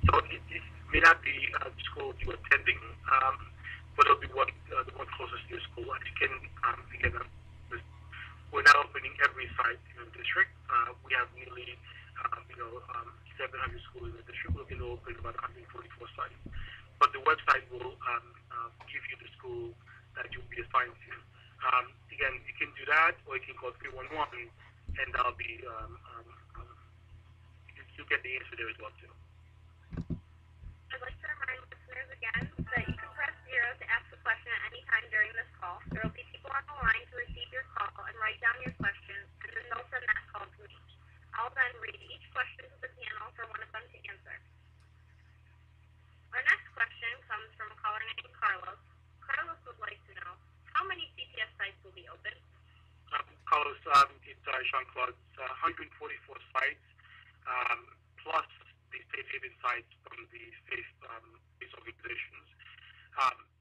So it may not be the school you're attending, but it'll be the one closest to your school. And you can, again, we're not opening every site in the district. We have nearly, 700 schools in the district. We're looking to open about 144 sites. But the website will give you the school that you'll be assigned to. Again, you can do that, or you can call 311, and that'll be, you'll get the answer there as well, too. I'd like to remind listeners again that you can press 0 to ask a question at any time during this call. There will be people on the line to receive your call and write down your questions, and then they'll send that call to me. I'll then read each question to the panel for one of them to answer. Our next question comes from a caller named Carlos. Carlos would like to know, how many CPS sites will be open? Carlos, it's Jean-Claude. 144 sites, plus the safe haven sites from the faith-based organizations.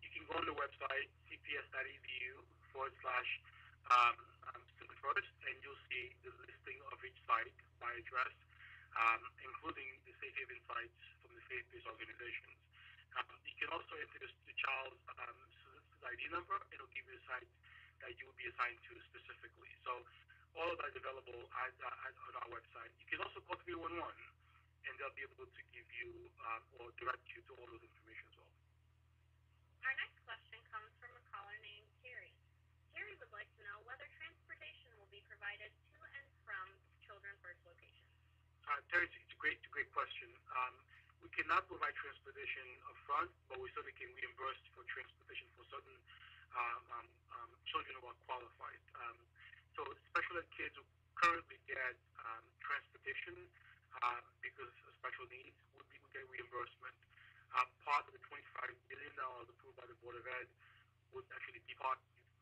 You can go on the website, cps.edu/student first, and you'll see the listing of each site by address, including the safe haven sites from the faith-based organizations. You can also enter the child's ID number, and it'll give you a site that you will be assigned to specifically. So all of that is available on our website. You can also call 311, and they'll be able to give you or direct you to all those information as well. Our next question comes from a caller named Terry. Terry would like to know whether transportation will be provided to and from Children First locations. Terry, it's a great question. We cannot provide transportation up front, but we certainly can reimburse for transportation for certain children who are qualified. So special ed kids who currently get transportation because of special needs would get reimbursement. Part of the $25 million approved by the Board of Ed would actually be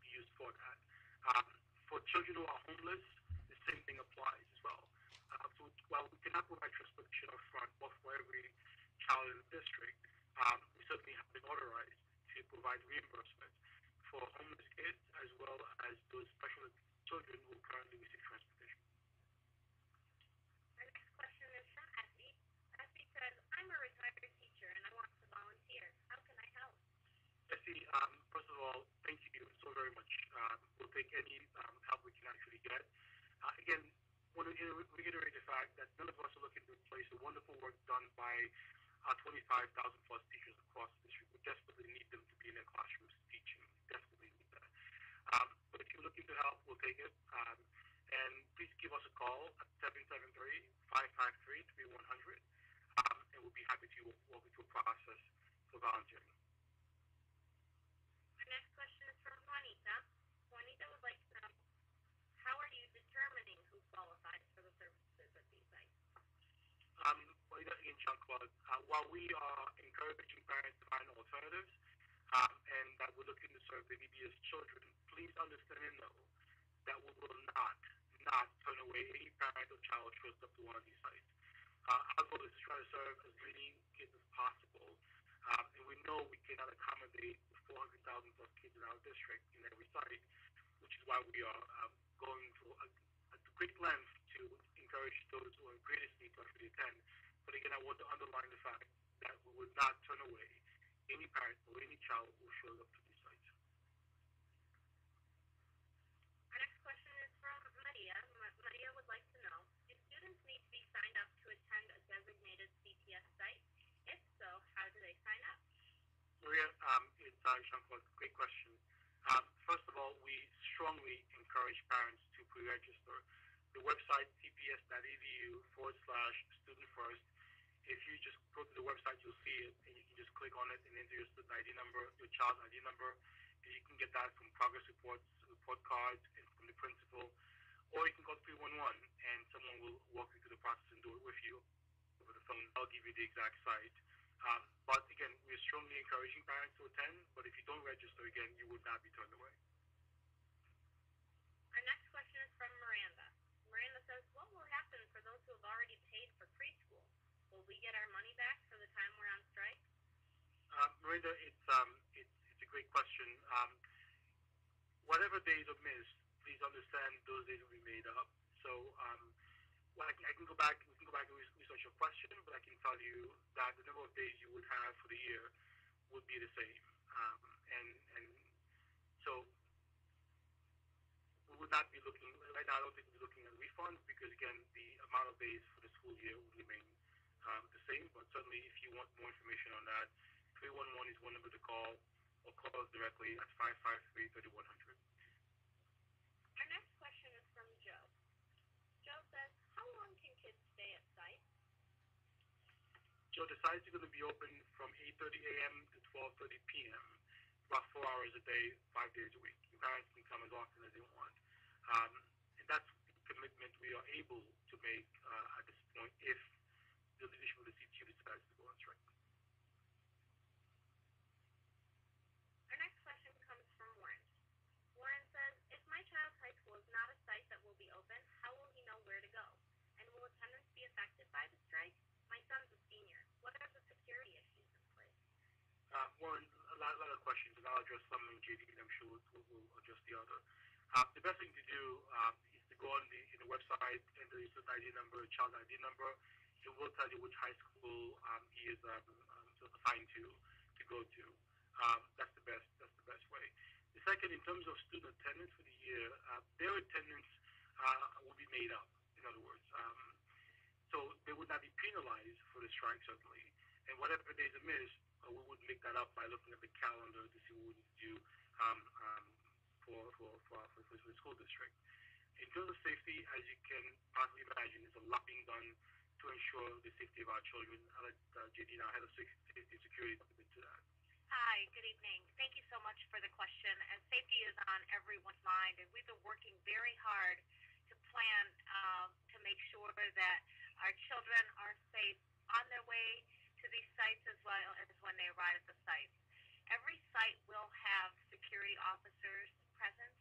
used for that. For children who are homeless, the same thing applies as well. So while we cannot provide transportation up front or for every child in the district, we certainly have been authorized to provide reimbursement for homeless kids as well as those special children who currently receive transportation. Our next question is from Essie. Essie says, I'm a retired teacher and I want to volunteer. How can I help? Essie, first of all, thank you so very much. We'll take any help we can actually get. Again, I want to reiterate the fact that none of us are looking to replace the wonderful work done by 25,000 plus teachers across the district. We desperately need them to be in their classrooms teaching. Desperately need that. But if you're looking to help, we'll take it. And please give us a call at 773-553-3100, and we'll be happy to walk you through a process for volunteering. Our next question is from Juanita. Juanita would like to know, how are you determining who qualifies for the services at these sites? Again, Jean-Claude, while we are encouraging parents to find alternatives and that we're looking to serve the neediest children, please understand and know that we will not turn away any parent or child who shows up to one of these sites. Our goal is to try to serve as many kids as possible, and we know we cannot accommodate the 400,000 plus kids in our district in every site, which is why we are going to a great length to encourage those who are in greatest need to actually attend. But again, I want to underline the fact that we would not turn away any parent or any child who shows up to these sites. Our next question is from Maria. Maria would like to know, do students need to be signed up to attend a designated CPS site? If so, how do they sign up? Maria, it's Jean-Claude. Great question. First of all, we strongly encourage parents to pre-register. The website, cps.edu/student first. If you just go to the website, you'll see it, and you can just click on it and enter your student ID number, your child's ID number, and you can get that from progress reports, report cards, and from the principal. Or you can call 311, and someone will walk you through the process and do it with you over the phone. I'll give you the exact site. But again, we're strongly encouraging parents to attend, but if you don't register, again, you would not be turned away. Our next question is from Miranda. Miranda says, what will happen for those who have already paid for preschool? Will we get our money back for the time we're on strike? Miranda, it's a great question. Whatever days are missed, please understand those days will be made up. So I can go back. We can go go back and research your question, but I can tell you that the number of days you would have for the year would be the same. And so we would not be looking, right now I don't think we'll be looking at refunds because, again, the amount of days for the school year would remain the same. But certainly if you want more information on that, 311 is one number to call, or call us directly at 553-3100. Our next question is from Joe. Joe says, how long can kids stay at site? Joe, the sites are going to be open from 8:30 a.m. to 12:30 p.m., about 4 hours a day, 5 days a week. Your parents can come as often as they want. And that's the commitment we are able to make at this point if the leadership of the CTU decides to go on strike. Our next question comes from Warren. Warren says, if my child's high school is not a site that will be open, how will he know where to go? And will attendance be affected by the strike? My son's a senior. What are the security issues in place? Warren, a lot of questions, and I'll address some in JD, and I'm sure we'll address the other. The best thing to do is to go on the website, enter your student ID number, child ID number. It will tell you which high school he is assigned to go to. That's the best way. The second, in terms of student attendance for the year, their attendance will be made up. In other words, so they would not be penalized for the strike, certainly. And whatever days are missed, we would make that up by looking at the calendar to see what we need to do for the school district. In terms of safety, as you can possibly imagine, there's a lot being done to ensure the safety of our children. I'll let JD, now head of safety and security, talk a bit to that. Hi, good evening. Thank you so much for the question. And safety is on everyone's mind, and we've been working very hard to plan to make sure that our children are safe on their way to these sites as well as when they arrive at the sites. Every site will have security officers present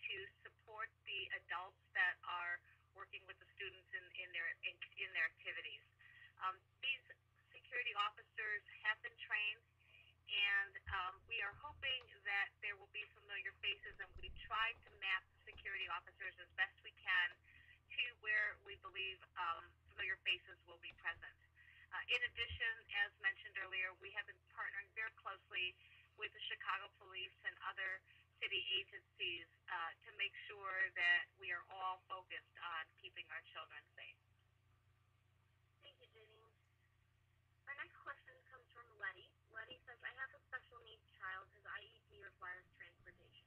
to support the adults that are working with the students in their activities. These security officers have been trained, and we are hoping that there will be familiar faces, and we try to map security officers as best we can to where we believe familiar faces will be present. In addition, as mentioned earlier, we have been partnering very closely with the Chicago Police and other city agencies to make sure that we are all focused on keeping our children safe. Thank you, Janine. Our next question comes from Letty. Letty says, I have a special needs child whose IEP requires transportation.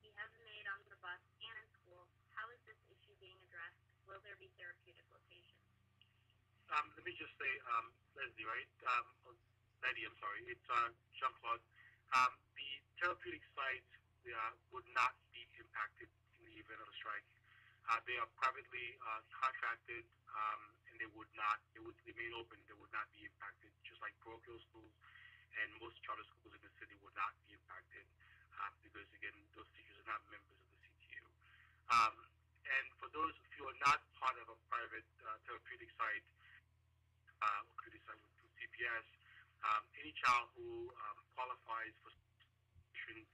He has an aide on the bus and in school. How is this issue being addressed? Will there be therapeutic locations? Let me just say, Leslie, right? Letty, I'm sorry. It's Jean-Claude. The therapeutic sites would not be impacted in the event of a strike. They are privately contracted, and they would remain open. They would not be impacted, just like parochial schools and most charter schools in the city would not be impacted because, again, those teachers are not members of the CTU. And for those who are not part of a private therapeutic site, with CPS, any child who qualifies for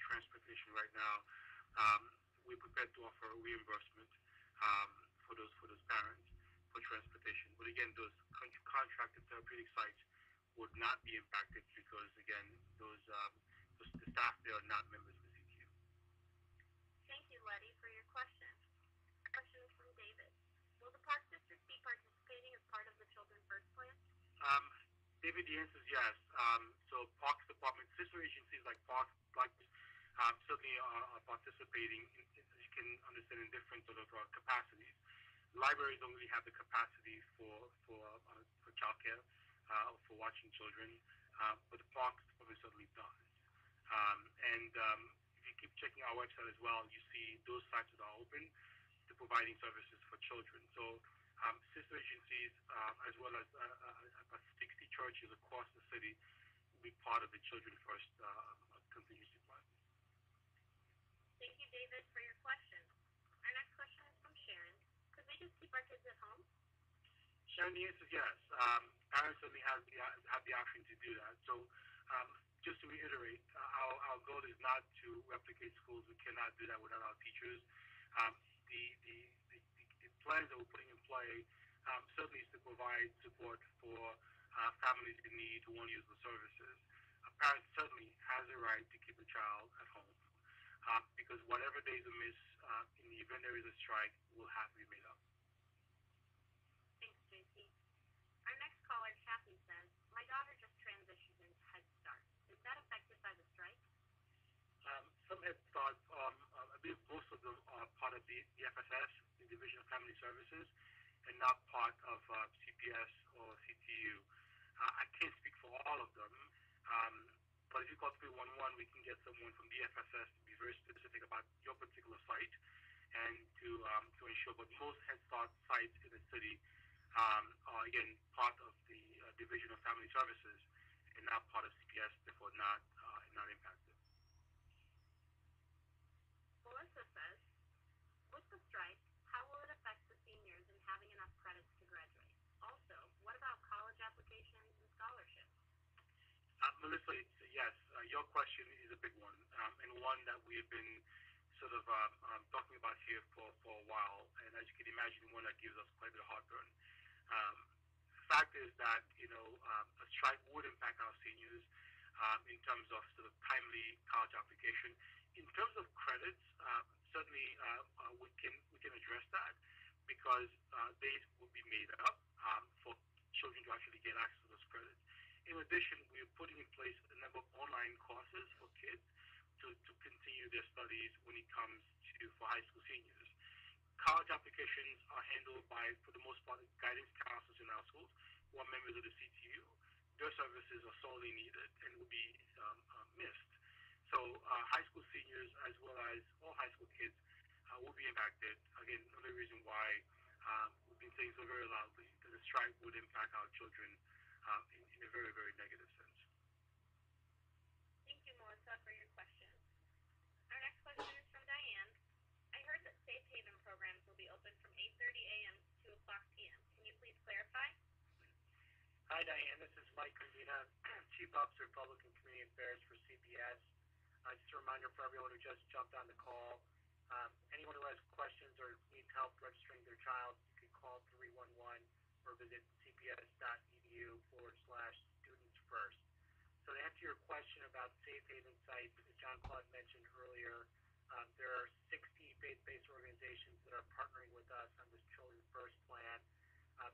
transportation right now, we're prepared to offer reimbursement for those parents for transportation. But again, those contracted therapeutic sites would not be impacted because, again, the staff there are not members of the CTU. Thank you, Letty, for your question. Question from David. Will the Park District be participating as part of the Children First Plan? David, the answer is yes. So Parks Department, sister agencies like Parks, certainly are participating, as you can understand, in different sort of capacities. Libraries don't really have the capacity for childcare, for watching children, but the Parks Department certainly does. And if you keep checking our website as well, you see those sites that are open to providing services for children. So sister agencies, as well as about 60 churches across the city, will be part of the Children First contingency plan. Thank you, David, for your question. Our next question is from Sharon. Could we just keep our kids at home? Sharon, the answer is yes. Parents certainly have the option to do that. So just to reiterate, our goal is not to replicate schools. We cannot do that without our teachers. The plans that we're putting in play certainly is to provide support for families in need who want to use the services. A parent certainly has a right to keep a child at home because whatever days are missed in the event there is a strike will have to be made up. Thanks, JC. Our next caller, Kathy, says, my daughter just transitioned into Head Start. Is that affected by the strike? Some Head Start, I believe most of them are part of the FSS, the Division of Family Services, and not part of CPS or CTU. I can't speak for all of them, but if you call 311, we can get someone from the FSS to be very specific about your particular site and to ensure. But most Head Start sites in the city are, again, part of the Division of Family Services and not part of CPS, therefore not impacted. Melissa says, with the strike, how will it affect the seniors in having enough credits to graduate? Also, what about college applications and scholarships? Melissa, yes, your question is a big one, and one that we have been sort of talking about here for a while, and as you can imagine, one that gives us quite a bit of heartburn. The fact is that, a strike would impact our seniors in terms of sort of timely college application. In terms of credits, certainly we can address that because they will be made up for children to actually get access to those credits. In addition, we are putting in place a number of online courses for kids to continue their studies when it comes for high school seniors. College applications are handled by, for the most part, guidance counselors in our schools who are members of the CTU. Their services are sorely needed and will be missed. So high school seniors, as well as all high school kids, will be impacted. Again, another reason why we've been saying so very loudly that the strike would impact our children in a very, very negative sense. Thank you, Melissa, for your question. Our next question is from Diane. I heard that safe haven programs will be open from 8:30 a.m. to 2 o'clock p.m. Can you please clarify? Hi, Diane. This is Mike Medina, Chief Officer of Public and Community Affairs for CPS. Just a reminder for everyone who just jumped on the call, anyone who has questions or needs help registering their child, you can call 311 or visit cps.edu/students first. So to answer your question about safe haven sites, as John Claude mentioned earlier, there are 60 faith-based organizations that are partnering with us on this Children First plan.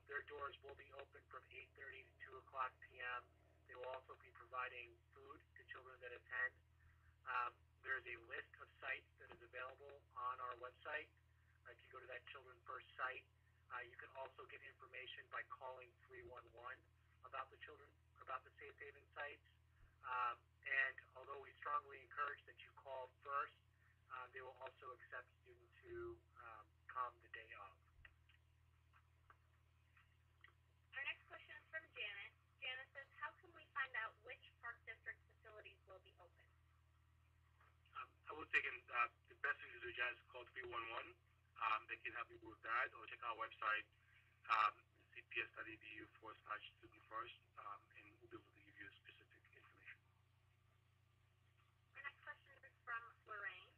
Their doors will be open from 8:30 to 2 o'clock p.m. They will also be providing food to children that attend. There's a list of sites that is available on our website. If you go to that Children First site, you can also get information by calling 311 about the safe haven sites. And although we strongly encourage that you call first, they will also accept students who come the day of. Our next question is from Janet. Janet says, how can we find out which Park District facilities will be open? I would think the best thing to do, Janice, is call 311. They can help you with that, or check our website, cps.edu/student first, and we'll be able to give you specific information. Our next question is from Lorraine.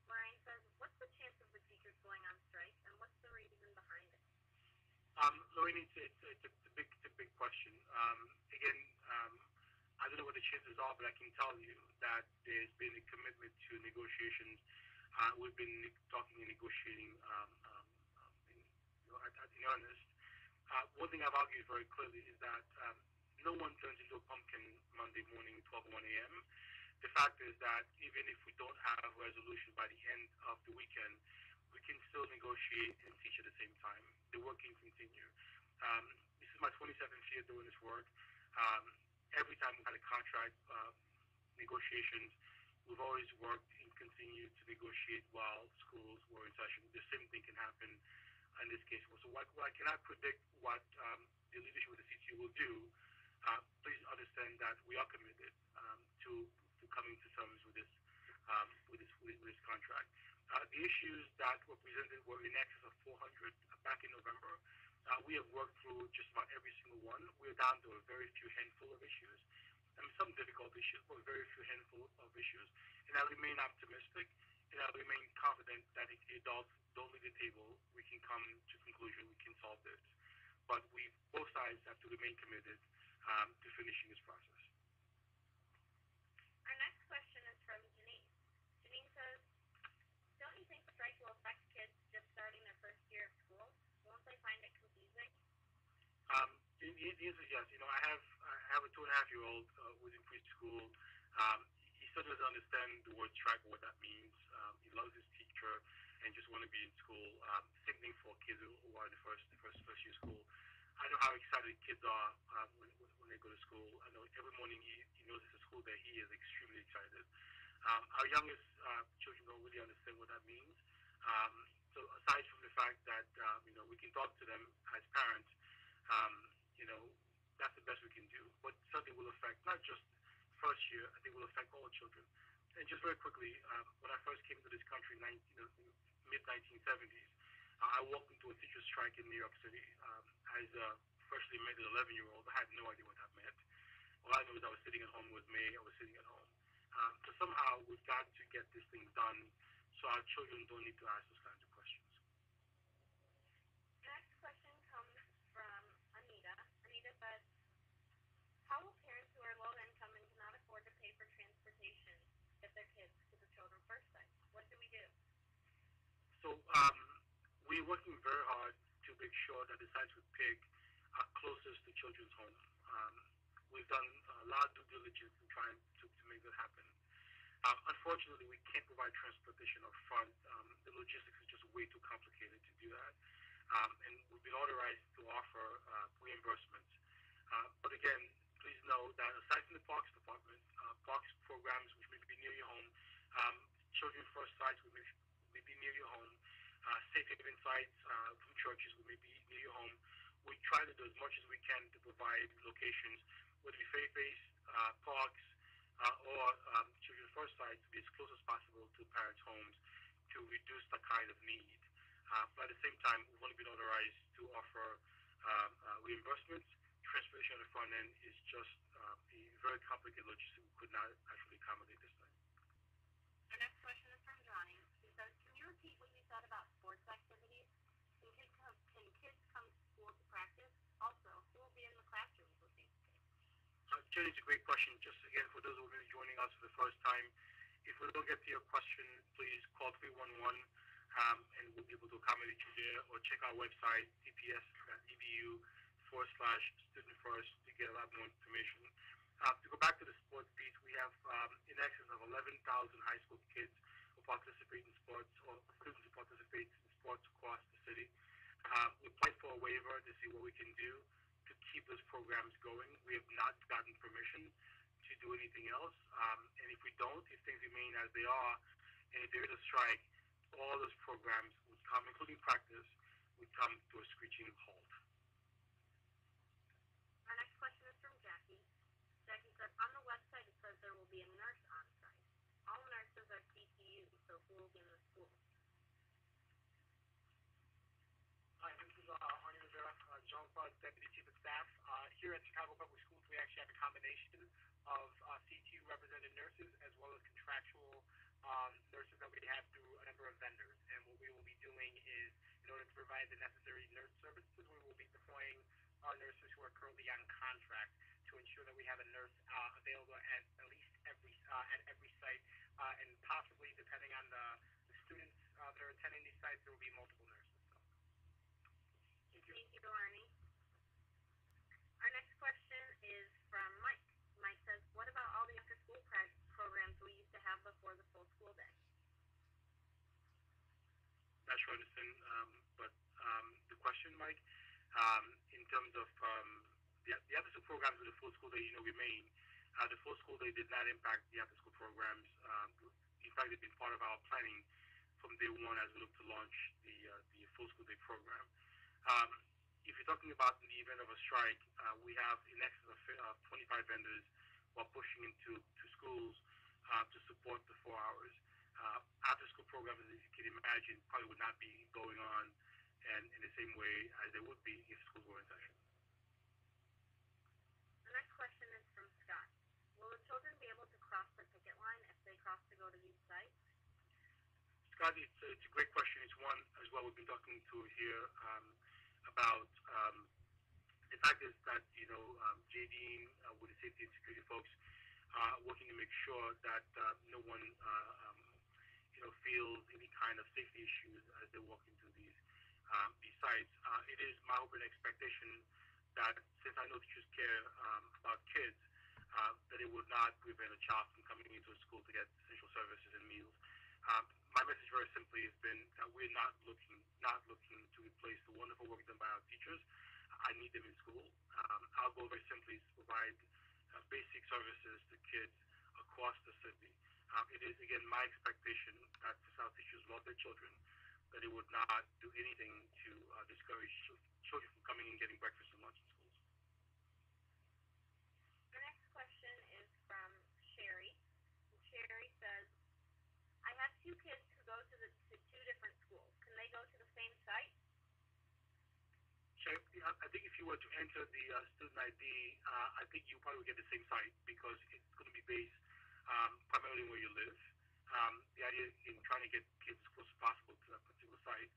Lorraine says, what's the chance of the teachers going on strike, and what's the reason behind it? Lorraine, it's a big question. Again, I don't know what the chances are, but I can tell you that there's been a commitment to negotiations. We've been talking and negotiating in earnest. One thing I've argued very clearly is that no one turns into a pumpkin Monday morning, 12:01 a.m. The fact is that even if we don't have a resolution by the end of the weekend, we can still negotiate and teach at the same time. The work can continue. This is my 27th year doing this work. Every time we've had a contract negotiations, we've always worked and continued to negotiate while schools were in session. The same thing can happen in this case. So while I cannot predict what the leadership of the CTU will do, please understand that we are committed to coming to terms with this contract. The issues that were presented were in excess of 400 back in November. We have worked through just about every single one. We're down to a very few handful of issues. Some difficult issues, but a very few handful of issues. And I remain optimistic, and I remain confident that if the adults don't leave the table, we can come to conclusion, we can solve this. but both sides have to remain committed to finishing this process. Our next question is from Janine. Janine says, don't you think the strike will affect kids just starting their first year of school? Won't they find it confusing? The answer is yes. I have a 2.5-year-old who's in preschool. He still doesn't understand the word strike or what that means. He loves his teacher and just want to be in school. Same thing for kids who are in the first year of school. I know how excited kids are when they go to school. I know every morning he knows it's a school day. He is extremely excited. Our youngest children don't really understand what that means. So aside from the fact that we can talk to them as parents, that's the best we can do. But certainly will affect not just first year. I think will affect all children. And just very quickly, when I first came to this country in mid-1970s, I walked into a teacher's strike in New York City as a freshly married 11-year-old. I had no idea what that meant. All I knew is I was sitting at home with May. I was sitting at home. So somehow we've got to get this thing done so our children don't need to ask those kinds of questions. Next question comes from Anita. Anita says, how will parents who are low income and cannot afford to pay for transportation get their kids to the Children First site? What do we do? So we're working very hard to make sure that the sites we pick are closest to children's home. We've done a lot of due diligence in trying to make that happen. Unfortunately, we can't provide transportation up front. The logistics is just way too complicated to do that. And we've been authorized to offer reimbursements. But again, please know that aside from the Parks Department, Parks programs which may be near your home, Children First sites which may be near your home, safe haven sites from churches which may be near your home, we try to do as much as we can to provide locations, whether it be faith-based, parks, or Children First sites, to be as close as possible to parents' homes to reduce that kind of need. But at the same time, we've only been authorized to offer reimbursements. Transportation on the front end is just a very complicated logistic we could not actually accommodate this time. Our next question is from Johnny. He says, can you repeat what you said about sports activities? Can kids come to school to practice? Also, who will be in the classrooms with these kids? Jenny, it's a great question. Just again, for those who are joining us for the first time, if we don't get to your question, please call 311 and we'll be able to accommodate you there, or check our website, cps.edu/student first, to get a lot more information. To go back to the sports piece, we have in excess of 11,000 high school kids who participate in sports, or students who participate in sports across the city. We applied for a waiver to see what we can do to keep those programs going. We have not gotten permission to do anything else. And if we don't, if things remain as they are, and if there is a strike, all those programs would come, including practice, would come to a screeching halt. Our next question is from Jackie. Jackie says, on the website it says there will be a nurse on site. All nurses are CTU, so who will be in the school? Hi, this is Arnie Rivera, John Claude, Deputy Chief of Staff. Here at Chicago Public Schools, we actually have a combination of CTU represented nurses as well as contractual nurses that we have through a number of vendors. And what we will be doing is, in order to provide the necessary nurse services, we will be deploying our nurses who are currently on contract to ensure that we have a nurse available at least every site, and possibly, depending on the students that are attending these sites, there will be multiple nurses. Thank you, Arnie. Our next question is from Mike. Mike says, what about all the after-school programs we used to have before the full school day? Not sure I understand, but the question, Mike, in terms of the after-school programs with the full school day, remain. The full school day did not impact the after-school programs. In fact, they've been part of our planning from day one as we look to launch the full school day program. If you're talking about in the event of a strike, we have in excess of 25 vendors who are pushing into schools to support the 4 hours. After-school programs, as you can imagine, probably would not be going on and in the same way as they would be if schools were in session. The next question is from Scott. Will the children be able to cross the picket line if they cross to go to these sites? Scott, it's a great question. It's one as well we've been talking to here about fact is that, JD with the safety and security folks working to make sure that no one, feels any kind of safety issues as they walk into these sites. It is my hope and expectation that since I know teachers care about kids, that it would not prevent a child from coming into a school to get essential services and meals. My message very simply has been that we're not looking to replace the wonderful work done by our teachers. I need them in school. Our goal very simply is to provide basic services to kids across the city. It is, again, my expectation that since our teachers love their children, that it would not do anything to discourage children from coming and getting breakfast and lunch in schools. The next question is from Sherry. And Sherry says, I have two kids who go to two different schools. Can they go to the same site? Sherry, I think if you were to enter the student ID, I think you probably get the same site because it's going to be based primarily where you live. The idea in trying to get kids as close as possible to that particular site.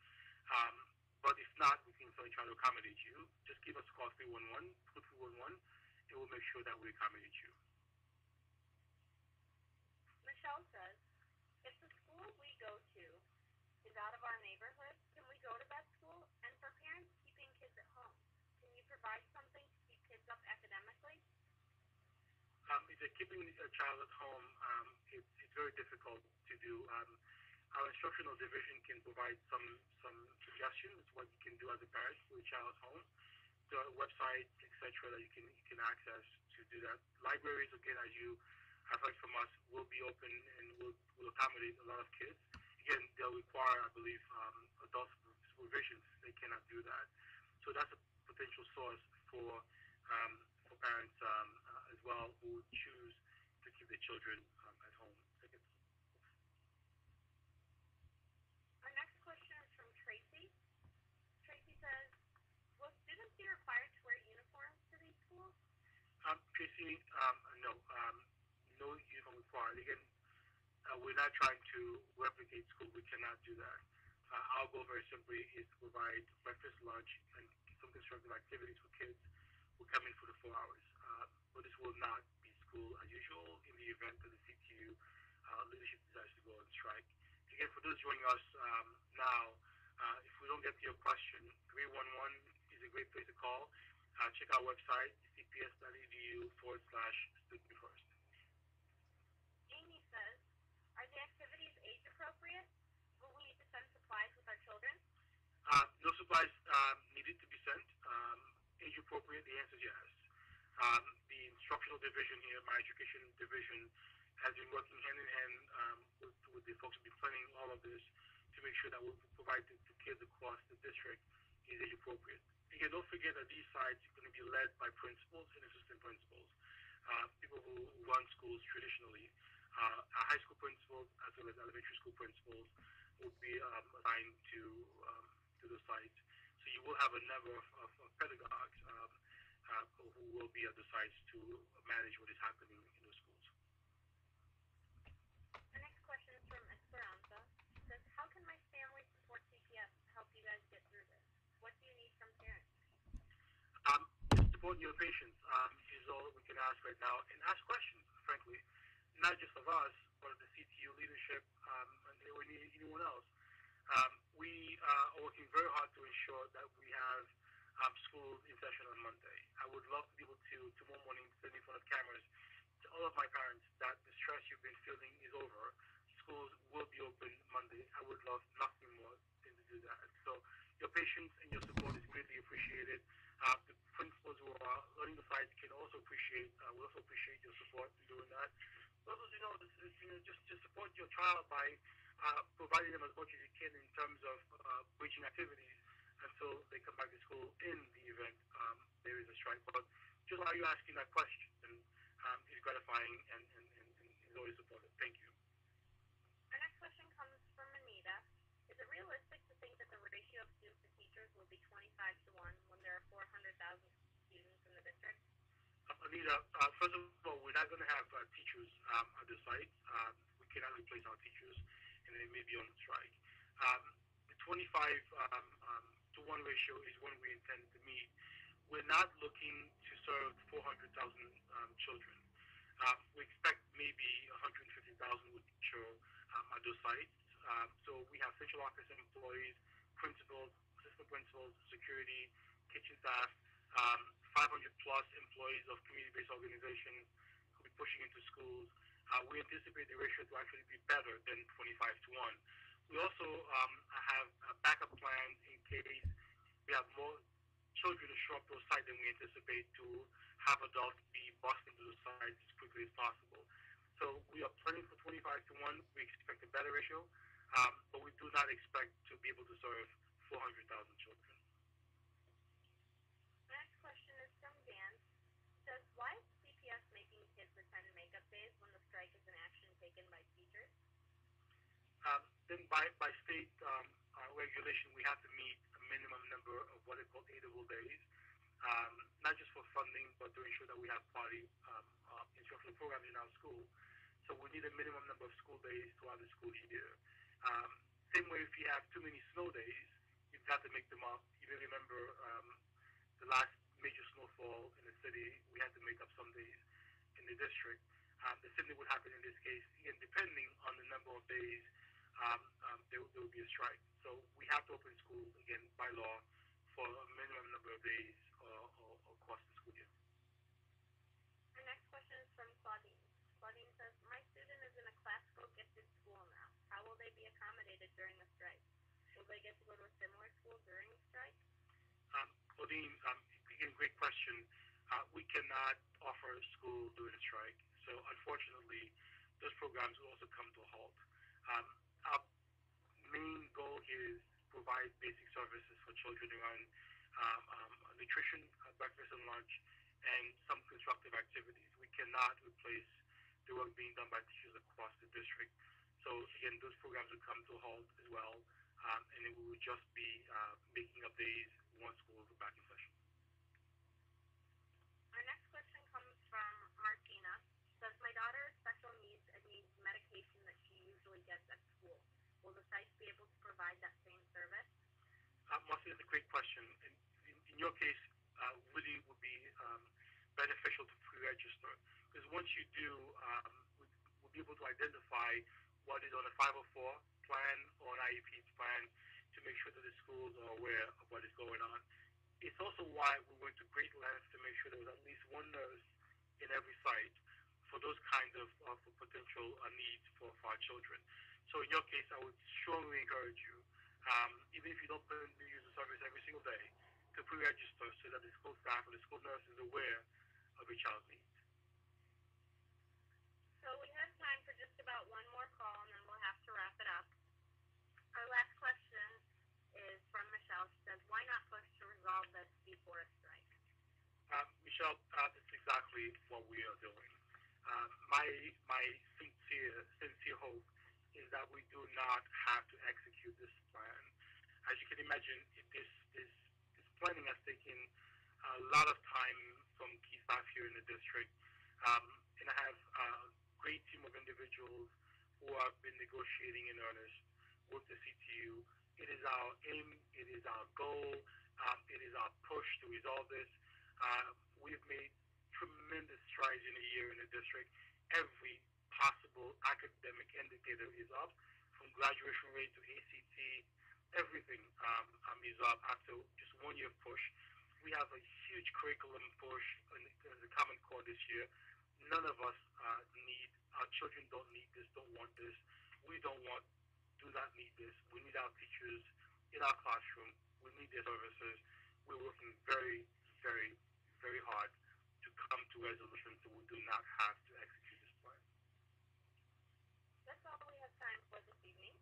But if not, we can certainly try to accommodate you. Just give us a call 311, put 311, and we'll make sure that we accommodate you. Michelle says, if the school we go to is out of our neighborhood, can we go to that school? And for parents keeping kids at home, can you provide something to keep kids up academically? If they're keeping a child at home, it's very difficult to do. Our instructional division can provide some suggestions what you can do as a parent with a child at home. There are websites, etc., that you can access to do that. Libraries, again, as you have heard from us, will be open and will accommodate a lot of kids. Again, they'll require, I believe, adult supervision. They cannot do that. So that's a potential source for parents as well who choose to keep their children at home. Our next question is from Tracy. Tracy says, will students be required to wear uniforms to these schools? Tracy, no. No uniform required. Again, we're not trying to replicate school. We cannot do that. Our goal very simply is to provide breakfast, lunch, and some constructive activities for kids who come in for the 4 hours. But this will not be school as usual in the event that the CTU leadership decides to go on strike. Again, for those joining us now, if we don't get to your question, 311 is a great place to call. Check our website, cps.edu/student first. Amy says, are the activities age appropriate? Will we need to send supplies with our children? No supplies needed to be sent. Age appropriate, the answer is yes. The instructional division here, my education division, has been working hand in hand with the folks who have been planning all of this to make sure that we provide to kids across the district is age appropriate. Again, don't forget that these sites are going to be led by principals and assistant principals, people who run schools traditionally. Our high school principals as well as elementary school principals will be assigned to the sites. So you will have a number of pedagogues who will be at the sites to manage what is happening in the schools. The next question is from Esperanza. She says, how can my family support CPS to help you guys get through this? What do you need from parents? Support your patients is all we can ask right now, and ask questions, frankly, not just of us, but of the CTU leadership and anyone else. We are working very hard to ensure that we have schools in session on Monday. I would love to be able to, tomorrow morning, stand in front of cameras to all of my parents that the stress you've been feeling is over. Schools will be open Monday. I would love nothing more than to do that. So your patience and your support is greatly appreciated. The principals who are running the sites can also appreciate, will also appreciate your support in doing that. Also, just support your child by providing them as much as you can in terms of bridging activities until they come back to school in the event there is a strike. But just while you're asking that question is gratifying and is always supported. Thank you. Our next question comes from Anita. Is it realistic to think that the ratio of students to teachers will be 25-1 when there are 400,000 students in the district? Anita, first of all, we're not going to have teachers at the site. We cannot replace our teachers, and they may be on strike. The 25-1 ratio is one we intend to meet. we're not looking to serve 400,000 children. We expect maybe 150,000 would show at those sites. So we have central office employees, principals, assistant principals, security, kitchen staff, 500 plus employees of community-based organizations who will be pushing into schools. We anticipate the ratio to actually be better than 25 to 1. We also have backup plans in case we have more children show up to a site than we anticipate to have adults be bussed into the sites as quickly as possible. So we are planning for 25 to 1. We expect a better ratio, but we do not expect to be able to serve 400,000 children. The next question is from Dan. It says, why is CPS making kids attend makeup days when the strike is an action taken by teachers? Then by state regulation, we have to meet a minimum number of what are called aidable days, not just for funding, but to ensure that we have quality instructional programs in our school. So we need a minimum number of school days throughout the school year. Same way, if you have too many snow days, you've got to make them up. You may remember the last major snowfall in the city, we had to make up some days in the district. The same thing would happen in this case, again, depending on the number of days there will be a strike. So we have to open school, again, by law, for a minimum number of days across the school year. Our next question is from Claudine. Claudine says, my student is in a classical gifted school now. How will they be accommodated during the strike? Will they get to go to a similar school during the strike? Claudine, again, great question. We cannot offer school during a strike. So unfortunately, those programs will also come to a halt. Our main goal is to provide basic services for children around nutrition, breakfast and lunch, and some constructive activities. We cannot replace the work being done by teachers across the district. So again, those programs will come to a halt as well, and it will just be making up days once schools are back in session. Our next question comes from Martina. Says, my daughter has special needs and needs medication that she usually gets at school. Will the sites be able to provide that same service? Marcia, it's a great question. In your case, really would be beneficial to pre-register, because once you do, we'll be able to identify what is on a 504 plan or an IEP plan to make sure that the schools are aware of what is going on. It's also why we went to great lengths to make sure there was at least one nurse in every site for those kinds of potential needs for our children. So in your case, I would strongly encourage you, even if you don't plan to use the service every single day, to pre-register so that the school staff or the school nurse is aware of your child's needs. So we have time for just about one more call, and then we'll have to wrap it up. Our last question is from Michelle. She says, why not push to resolve this before a strike? Michelle, that's exactly what we are doing. My sincere hope is that we do not have to execute this plan. As you can imagine, this planning has taken a lot of time from key staff here in the district, and I have a great team of individuals who have been negotiating in earnest with the CTU. It is our aim, it is our goal, it is our push to resolve this. We've made tremendous strides in a year in the district. Every possible academic indicator is up, from graduation rate to ACT. Everything is up after just 1 year push. We have a huge curriculum push in the Common Core this year. None of us our children don't need this, don't want this. We do not need this. We need our teachers in our classroom. We need their services. We're working very, very, very hard to come to resolution so we do not have to execute this plan. That's all we have time for this evening.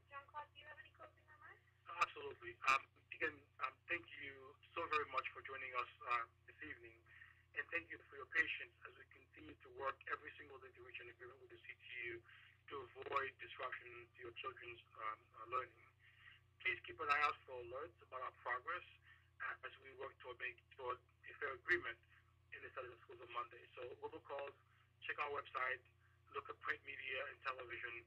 Jean-Claude, do you have any closing remarks? Absolutely. Again, thank you so very much for joining us this evening, and thank you for your patience as we continue to work every single day to reach an agreement with the CTU to avoid disruption to your children's learning. Please keep an eye out for alerts about our progress as we work toward a fair agreement in the set of schools on Monday. So robocalls, check our website, look at print media and television.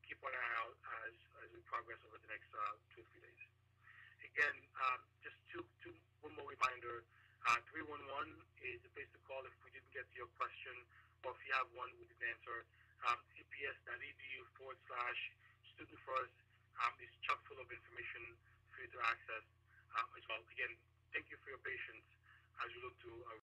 Keep an eye out as we progress over the next 2 or 3 days. Again, just one more reminder, 311 is the place to call if we didn't get to your question or if you have one we didn't answer. cps.edu/student first